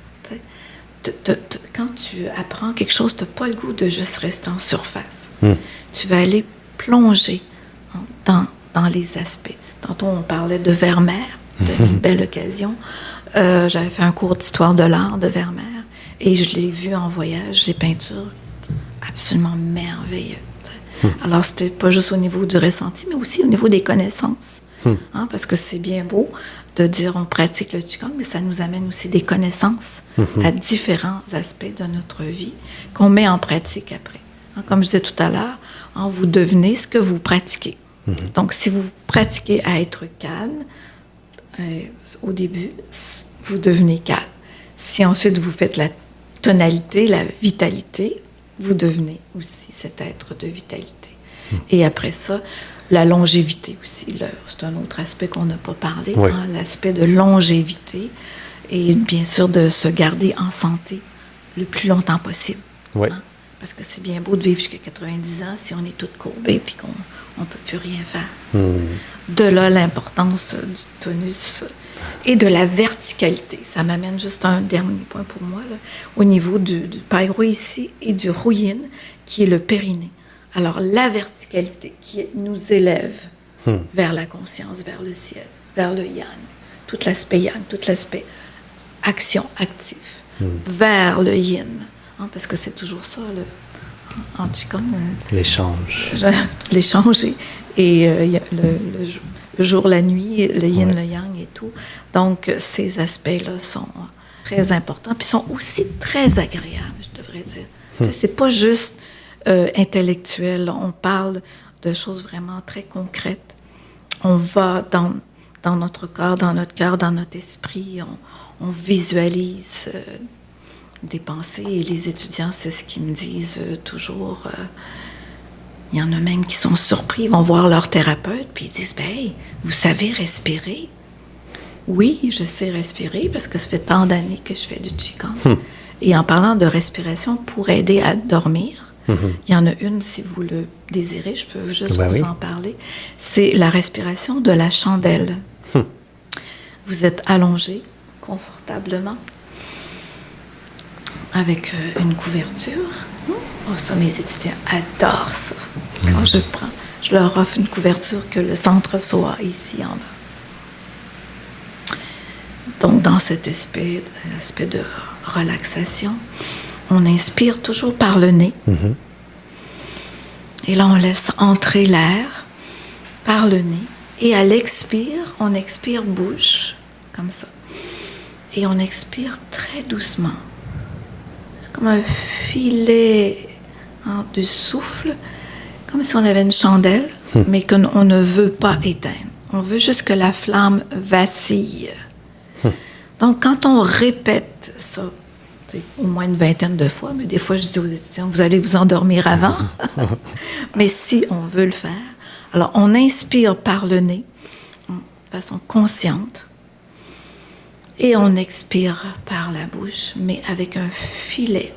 Quand tu apprends quelque chose, tu n'as pas le goût de juste rester en surface. Tu vas aller plonger dans les aspects. Tantôt, on parlait de Vermeer, une belle occasion. J'avais fait un cours d'histoire de l'art de Vermeer et je l'ai vu en voyage, les peintures absolument merveilleuses. Alors, c'était pas juste au niveau du ressenti, mais aussi au niveau des connaissances. Parce que c'est bien beau de dire on pratique le Qigong, mais ça nous amène aussi des connaissances à différents aspects de notre vie qu'on met en pratique après. Comme je disais tout à l'heure, vous devenez ce que vous pratiquez. Donc, si vous pratiquez à être calme, au début, vous devenez calme. Si ensuite vous faites la tonalité, la vitalité, vous devenez aussi cet être de vitalité. Et après ça, la longévité aussi, c'est un autre aspect qu'on n'a pas parlé, l'aspect de longévité et bien sûr de se garder en santé le plus longtemps possible. Parce que c'est bien beau de vivre jusqu'à 90 ans si on est toutes courbées et qu'on ne peut plus rien faire. De là, l'importance du tonus et de la verticalité. Ça m'amène juste à un dernier point pour moi, là, au niveau du Pairoi ici et du Ruyin, qui est le périnée. Alors, la verticalité qui nous élève vers la conscience, vers le ciel, vers le yang, tout l'aspect action, actif, vers le yin, parce que c'est toujours ça, en Qigong. L'échange. L'échange et le jour, la nuit, le yin, le yang et tout. Donc, ces aspects-là sont très importants, puis sont aussi très agréables, je devrais dire. C'est pas juste intellectuel, on parle de choses vraiment très concrètes. On va dans notre corps, dans notre cœur, dans notre esprit, on visualise des pensées et les étudiants, c'est ce qu'ils me disent toujours. Il y en a même qui sont surpris, ils vont voir leur thérapeute, puis ils disent « Hey, vous savez respirer? » Oui, je sais respirer parce que ça fait tant d'années que je fais du Qigong. Et en parlant de respiration pour aider à dormir, il y en a une, si vous le désirez, je peux juste vous en parler. C'est la respiration de la chandelle. Vous êtes allongé confortablement avec une couverture. Ça, mes étudiants adorent ça. Quand je leur offre une couverture que le centre SOA ici en bas. Donc, dans cet aspect de relaxation, on inspire toujours par le nez. Et là, on laisse entrer l'air par le nez. Et à l'expire, on expire bouche, comme ça. Et on expire très doucement. Comme un filet du souffle, comme si on avait une chandelle, mais qu'on ne veut pas éteindre. On veut juste que la flamme vacille. Donc, quand on répète ça, au moins une vingtaine de fois, mais des fois, je dis aux étudiants, vous allez vous endormir avant. Mais si on veut le faire, alors on inspire par le nez, de façon consciente, et on expire par la bouche, mais avec un filet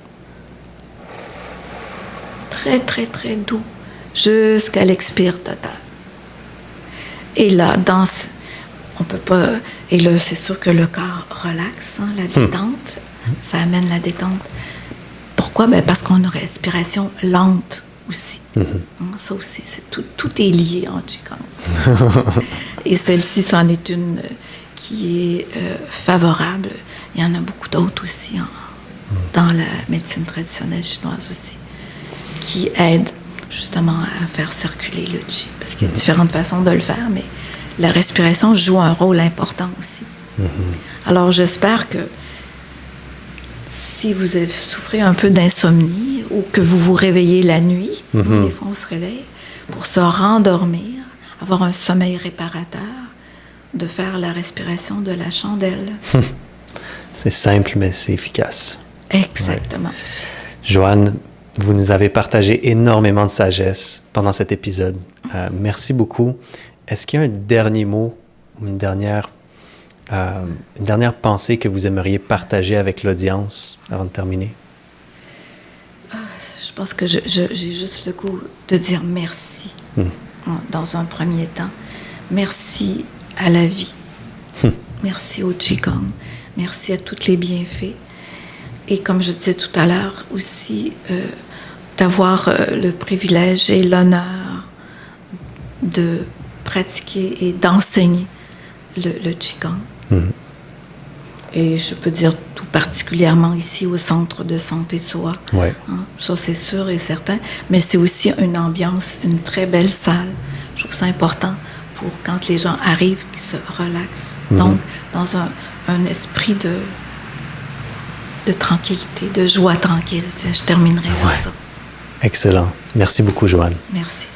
très, très, très doux, jusqu'à l'expire total. Et là, on peut pas... Et là, c'est sûr que le corps relaxe, la détente. Ça amène la détente. Pourquoi? Ben parce qu'on a une respiration lente aussi. Ça aussi, tout est lié en Qigong. Et celle-ci, c'en est une qui est favorable. Il y en a beaucoup d'autres aussi dans la médecine traditionnelle chinoise aussi, qui aident justement à faire circuler le qi. Parce qu'il y a différentes façons de le faire, mais la respiration joue un rôle important aussi. Alors, j'espère que si vous souffrez un peu d'insomnie ou que vous vous réveillez la nuit, des fois on se réveille, pour se rendormir, avoir un sommeil réparateur, de faire la respiration de la chandelle. C'est simple, mais c'est efficace. Exactement. Ouais. Joanne, vous nous avez partagé énormément de sagesse pendant cet épisode. Merci beaucoup. Est-ce qu'il y a un dernier mot ou une dernière pensée que vous aimeriez partager avec l'audience avant de terminer? Je pense que j'ai juste le goût de dire merci dans un premier temps. Merci à la vie. Merci au Qigong. Merci à tous les bienfaits. Et comme je disais tout à l'heure aussi, d'avoir le privilège et l'honneur de pratiquer et d'enseigner le Qigong. Et je peux dire tout particulièrement ici au Centre de santé SOA. Ouais. Ça, c'est sûr et certain. Mais c'est aussi une ambiance, une très belle salle. Je trouve ça important pour quand les gens arrivent, qu'ils se relaxent. Donc, dans un esprit de tranquillité, de joie tranquille. Je terminerai par ça. Excellent. Merci beaucoup, Joanne. Merci.